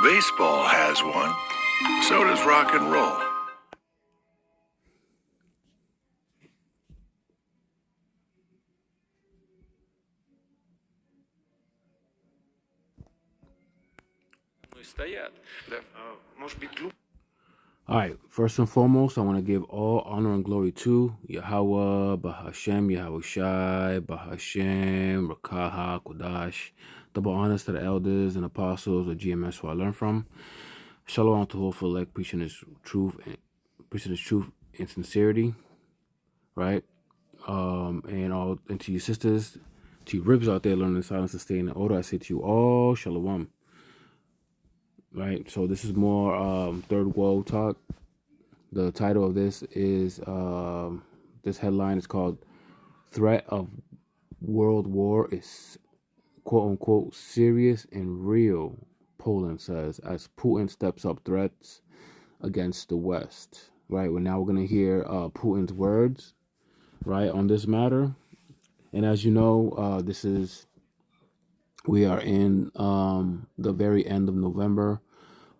Baseball has one. So does rock and roll. All right, first and foremost, I want to give all honor and glory to Yahweh, Bahashem, Yahweh Shai, Bahashem, Rakaha, Kodash. Double honors to the elders and apostles of GMS who I learned from. Shalom to whole elect, preaching His truth and sincerity, right? And to you sisters, to you ribs out there learning silence and staying in order, I say to you all, Shalom. Right, so this is more third world talk. The title of this is this headline is called "Threat of World War is quote unquote serious and real," Poland says, as Putin steps up threats against the West. Right, well, now we're gonna hear Putin's words, right, on this matter. And as you know, we are in the very end of November,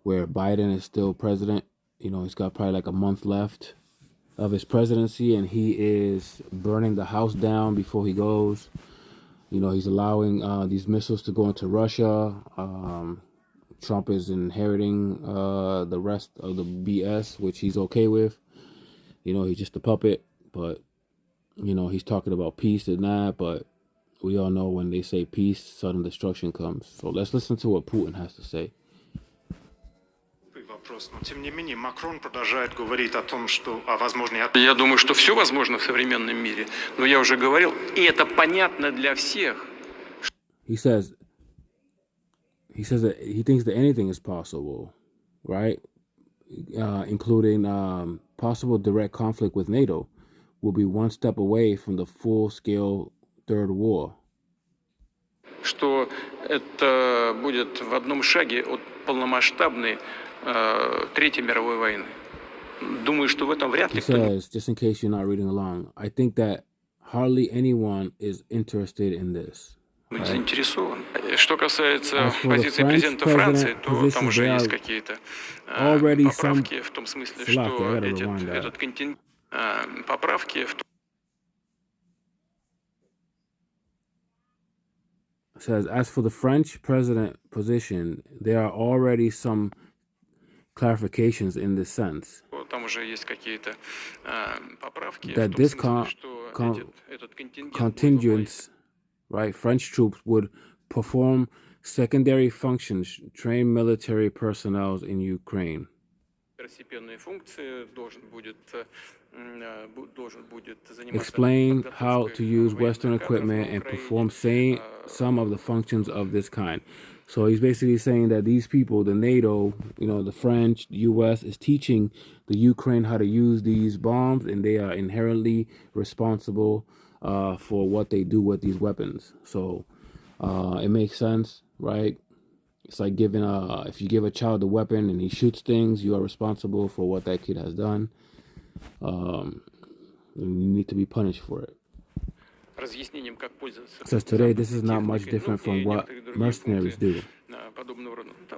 where Biden is still president. You know, he's got probably like a month left of his presidency, and he is burning the house down before he goes. You know, he's allowing these missiles to go into Russia. Trump is inheriting the rest of the BS, which he's okay with. You know, he's just a puppet, but, you know, he's talking about peace and that, but we all know when they say peace, sudden destruction comes. So let's listen to what Putin has to say. Вопрос. Но тем не менее Макрон продолжает говорить о том, что возможно. Я думаю, что все возможно в современном мире, но я уже говорил, и это понятно для всех. He says that he thinks that anything is possible, right? Including possible direct conflict with NATO, will be one step away from the full-scale third war. Что это будет в одном шаге от полномасштабной Третьей мировой войны. Думаю, что в этом вряд ли He says, just in case you're not reading along, I think that hardly anyone is interested in this. Right? Заинтересован. Что касается позиции президента Франции, то там уже есть какие-то поправки в том смысле, что этот континент поправки в says, as for the French president position, there are already some clarifications in this sense. That this contingent, right, French troops would perform secondary functions, train military personnel in Ukraine. Explain how to use Western equipment and perform some of the functions of this kind. So he's basically saying that these people, the NATO, you know, the French, the U.S., is teaching the Ukraine how to use these bombs, and they are inherently responsible for what they do with these weapons. So it makes sense, right? It's like giving if you give a child a weapon and he shoots things, you are responsible for what that kid has done. You need to be punished for it. Says today, this is not much different from what mercenaries do.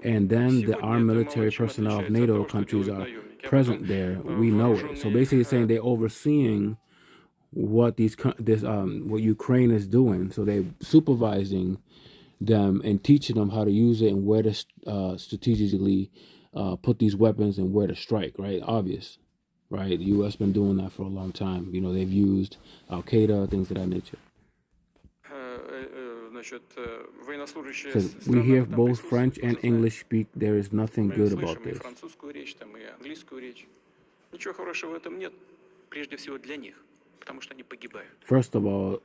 And then the armed military personnel of NATO countries are present there. We know it. So basically saying they're overseeing what what Ukraine is doing. So they're supervising them and teaching them how to use it and where to strategically put these weapons and where to strike, right? Obvious, right? The U.S. been doing that for a long time. You know, they've used Al-Qaeda, things of that nature. Says, we hear both French and English speak. There is nothing good about this. First of all,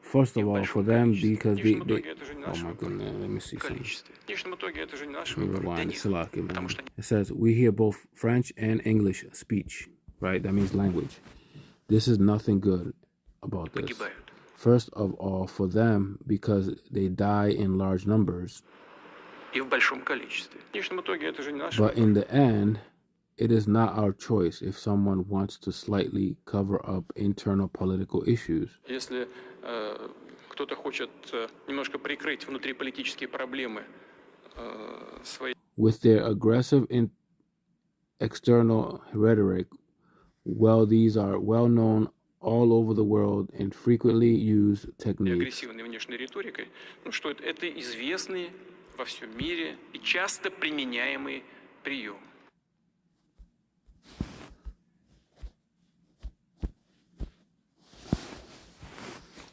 for them, because they oh my goodness, let me see something. Let me rewind. It says, we hear both French and English speech, right? That means language. This is nothing good about this. First of all, for them, because they die in large numbers. But in the end, it is not our choice if someone wants to slightly cover up internal political issues. Если кто-то хочет немножко прикрыть внутриполитические проблемы свои. with their aggressive external rhetoric. Well, these are well known all over the world and frequently used techniques. Агрессивной внешней риторикой, ну что это известный во всем мире и часто применяемый прием.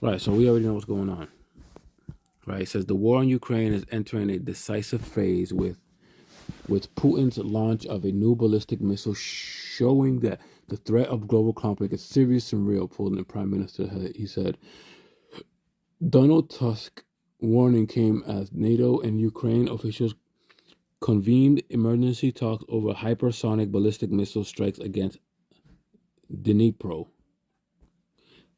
Right, so we already know what's going on. Right, it says the war in Ukraine is entering a decisive phase with Putin's launch of a new ballistic missile, showing that the threat of global conflict is serious and real. Putin, the prime minister, he said. Donald Tusk's warning came as NATO and Ukraine officials convened emergency talks over hypersonic ballistic missile strikes against Dnipro.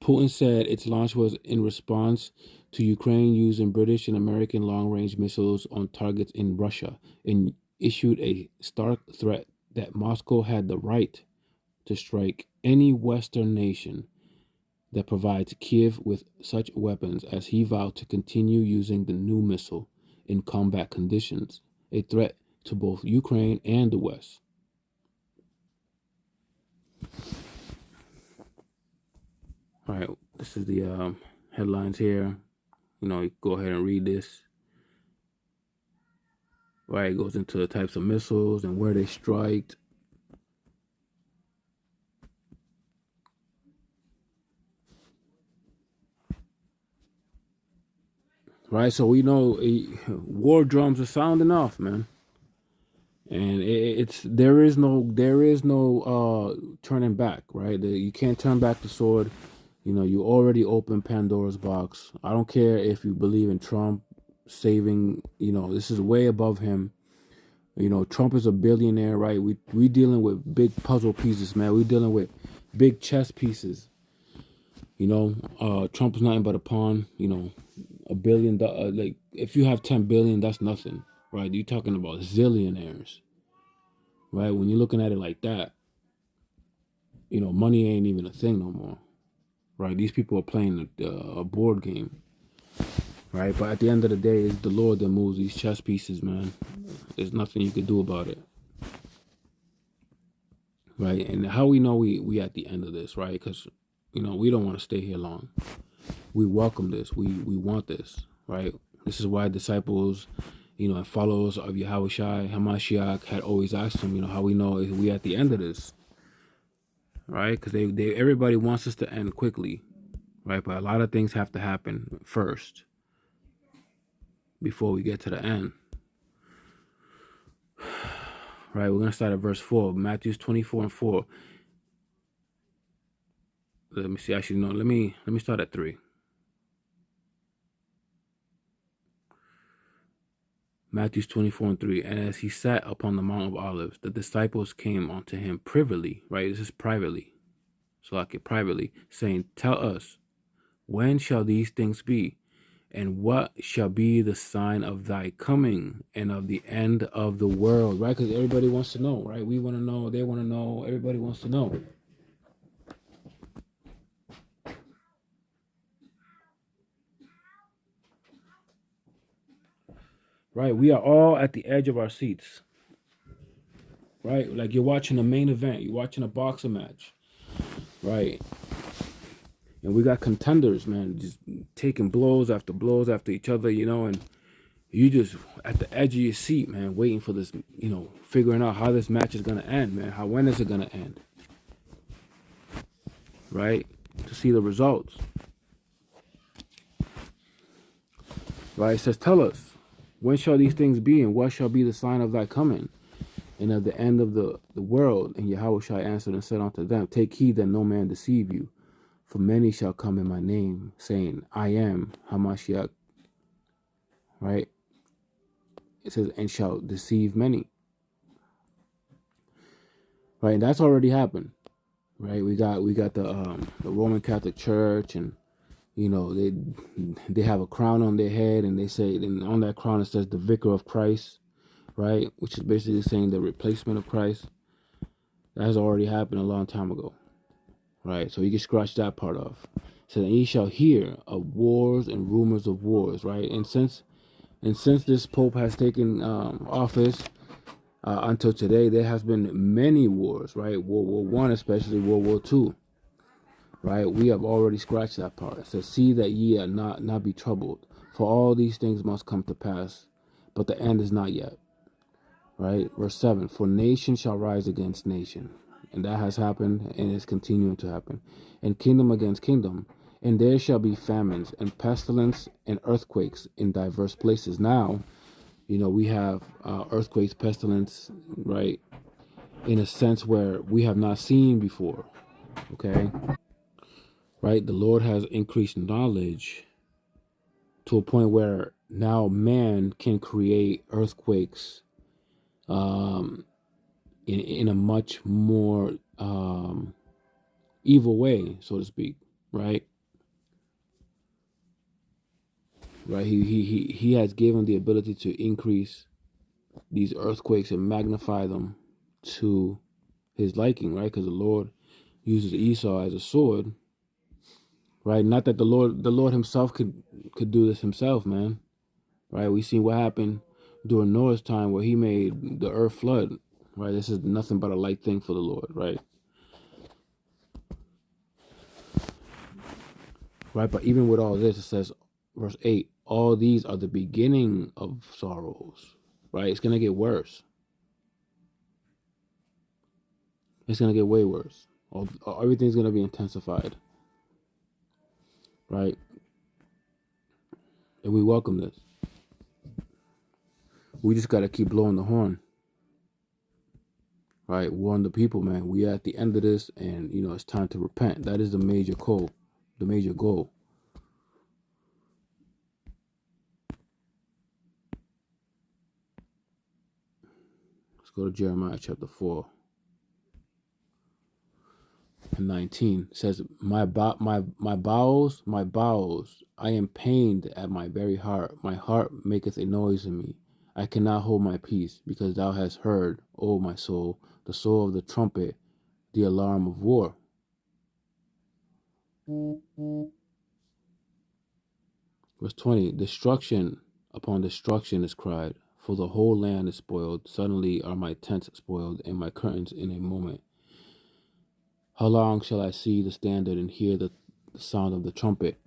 Putin said its launch was in response to Ukraine using British and American long-range missiles on targets in Russia and issued a stark threat that Moscow had the right to strike any Western nation that provides Kiev with such weapons, as he vowed to continue using the new missile in combat conditions, a threat to both Ukraine and the West. All right, this is the headlines here. You know, you go ahead and read this. Right, it goes into the types of missiles and where they strike. Right, so we know war drums are sounding off, man, and there is no turning back. Right, you can't turn back the sword. You know, you already opened Pandora's box. I don't care if you believe in Trump saving. You know, this is way above him. You know, Trump is a billionaire, right? We dealing with big puzzle pieces, man. We dealing with big chess pieces. You know, Trump is nothing but a pawn. You know, $1 billion. Like, if you have 10 billion, that's nothing, right? You're talking about zillionaires, right? When you're looking at it like that, you know, money ain't even a thing no more, right? These people are playing a board game, right? But at the end of the day, it's the Lord that moves these chess pieces, man. There's nothing you can do about it, right? And how we know we at the end of this, right? Because, you know, we don't want to stay here long. We welcome this. We want this, right? This is why disciples, you know, and followers of Yahushua Hamashiach had always asked him, you know, how we know is we at the end of this, right? Because everybody wants us to end quickly, right? But a lot of things have to happen first before we get to the end. Right, we're going to start at verse 4, Matthew 24:4. Let me see, actually, no, let me start at 3. Matthew 24:3. And as he sat upon the Mount of Olives, the disciples came unto him privily, right? This is privately. So like it privately, saying, tell us, when shall these things be? And what shall be the sign of thy coming and of the end of the world, right? Because everybody wants to know, right? We want to know, they want to know, everybody wants to know. Right, we are all at the edge of our seats. Right, like you're watching a main event, you're watching a boxing match, right? And we got contenders, man, just taking blows after each other, you know, and you just at the edge of your seat, man, waiting for this, you know, figuring out how this match is gonna end, man. When is it gonna end? Right? To see the results. Right? It says, tell us, when shall these things be, and what shall be the sign of thy coming, and of the end of the world? And Yahushua answered and said unto them, take heed that no man deceive you. For many shall come in my name, saying, I am Hamashiach. Right? It says, and shall deceive many. Right? And that's already happened. Right? We got the Roman Catholic Church, and you know, they have a crown on their head, and they say, and on that crown it says the Vicar of Christ, right? Which is basically saying the replacement of Christ. That has already happened a long time ago. Right, so you can scratch that part off. So then ye shall hear of wars and rumors of wars, right? And since this Pope has taken office, until today, there has been many wars, right? World War One, especially World War Two, right? We have already scratched that part. It says, "See that ye are not be troubled, for all these things must come to pass, but the end is not yet." Right? Verse 7, "For nation shall rise against nation," and that has happened and is continuing to happen, "and kingdom against kingdom, and there shall be famines and pestilence and earthquakes in diverse places." Now, we have earthquakes, pestilence, right? In a sense where we have not seen before. Okay, right? The Lord has increased knowledge to a point where now man can create earthquakes in a much more evil way, so to speak, right? Right. He has given the ability to increase these earthquakes and magnify them to his liking, right? Because the Lord uses Esau as a sword, right? Not that the Lord himself could do this himself, man. Right? We seen what happened during Noah's time where he made the earth flood. Right? This is nothing but a light thing for the Lord, right? Right? But even with all this, it says, verse 8, "All these are the beginning of sorrows." Right? It's gonna get worse. It's gonna get way worse. Everything's gonna be intensified. Right? And we welcome this. We just gotta keep blowing the horn. Right? Warn the people, man. We are at the end of this, and it's time to repent. That is the major goal. The major goal. Let's go to Jeremiah chapter 4 and 19. It says, my bowels, I am pained at my very heart. My heart maketh a noise in me. I cannot hold my peace, because thou hast heard, O my soul, the soul of the trumpet, the alarm of war. Verse 20, destruction upon destruction is cried, for the whole land is spoiled. Suddenly are my tents spoiled, and my curtains in a moment. How long shall I see the standard and hear the sound of the trumpet?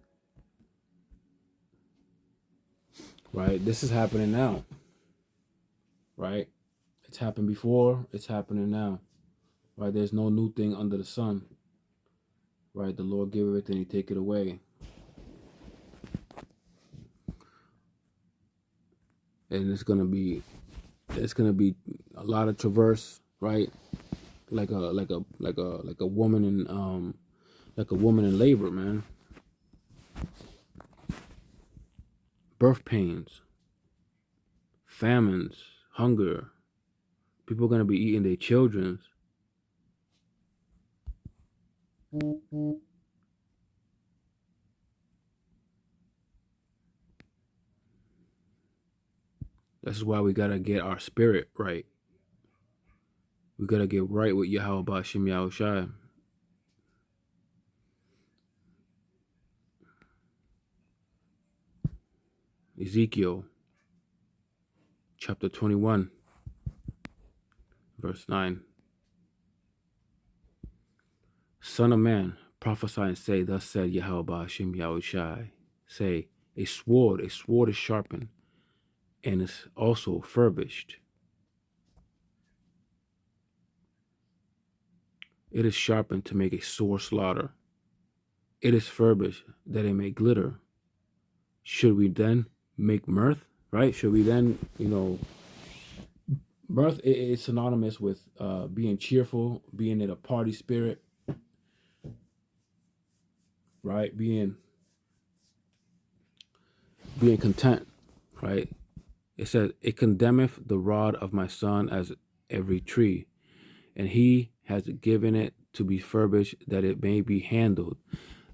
Right? This is happening now. Right? It's happened before. It's happening now. Right? There's no new thing under the sun. Right? The Lord give it and he take it away. And it's gonna be a lot of traverse, right? Like a woman in labor, man. Birth pains, famines, hunger. People are gonna be eating their children's. This is why we gotta get our spirit right. We gotta get right with Yahweh Bashim Yahushai. Ezekiel chapter 21, verse 9. Son of man, prophesy and say, thus said Yahweh Bashim Yahushai. Say, a sword is sharpened, and is also furbished. It is sharpened to make a sore slaughter. It is furbished that it may glitter. Should we then make mirth? Right? Should we then, mirth is synonymous with being cheerful, being in a party spirit, right? Being content, right? It says, it condemneth the rod of my son as every tree, and he has given it to be furbished that it may be handled.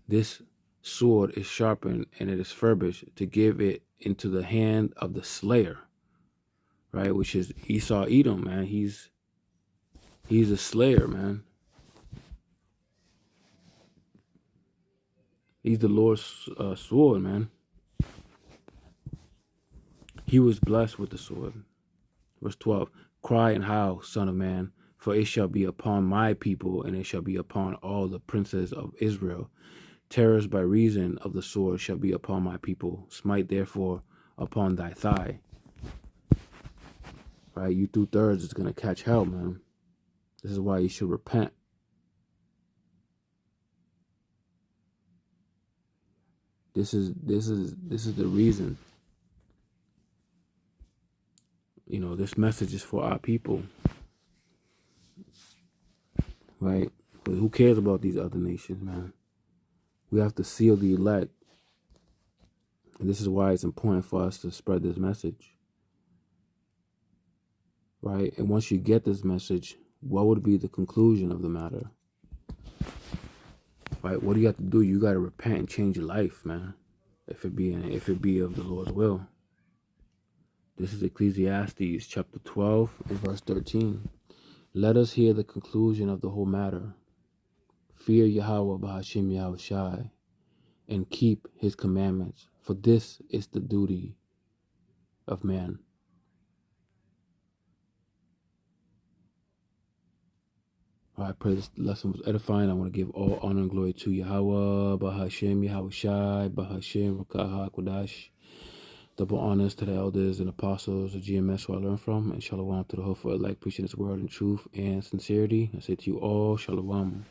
This sword is sharpened and it is furbished to give it into the hand of the slayer, right? Which is Esau Edom, man. He's a slayer, man. He's the Lord's sword, man. He was blessed with the sword. Verse 12, Cry and howl, son of man, for it shall be upon my people, and it shall be upon all the princes of Israel. Terrors by reason of the sword shall be upon my people. Smite therefore upon thy thigh. Right, you 2/3 is gonna catch hell, man. This is why you should repent. This is the reason. You know, this message is for our people. Right? But who cares about these other nations, man? We have to seal the elect. And this is why it's important for us to spread this message. Right? And once you get this message, what would be the conclusion of the matter? Right? What do you have to do? You got to repent and change your life, man. If it be of the Lord's will. This is Ecclesiastes chapter 12 and verse 13. Let us hear the conclusion of the whole matter. Fear Yahweh B'Hashem Yahushai and keep his commandments, for this is the duty of man. I pray this lesson was edifying. I want to give all honor and glory to Yahweh B'Hashem Yahushai B'Hashem Rakaha Kodash. Double honors to the elders and apostles of GMS who I learned from, and shalom to the hopeful elect preaching this word in truth and sincerity. I say to you all, shalom.